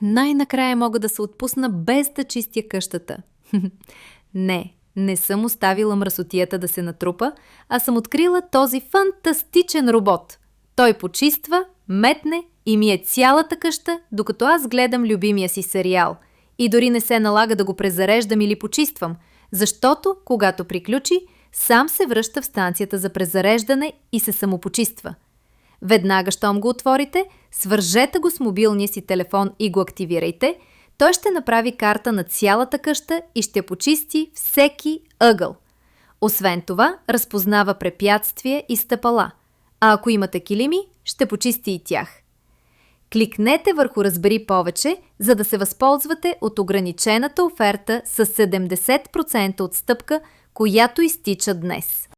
Най-накрая мога да се отпусна без да чистя къщата. Не съм оставила мръсотията да се натрупа, а съм открила този фантастичен робот. Той почиства, метне и мие цялата къща, докато аз гледам любимия си сериал. И дори не се налага да го презареждам или почиствам, защото, когато приключи, сам се връща в станцията за презареждане и се самопочиства. Веднага, щом го отворите, свържете го с мобилния си телефон и го активирайте. Той ще направи карта на цялата къща и ще почисти всеки ъгъл. Освен това, разпознава препятствия и стъпала. А ако имате килими, ще почисти и тях. Кликнете върху "Разбери повече", за да се възползвате от ограничената оферта с 70% отстъпка, която изтича днес.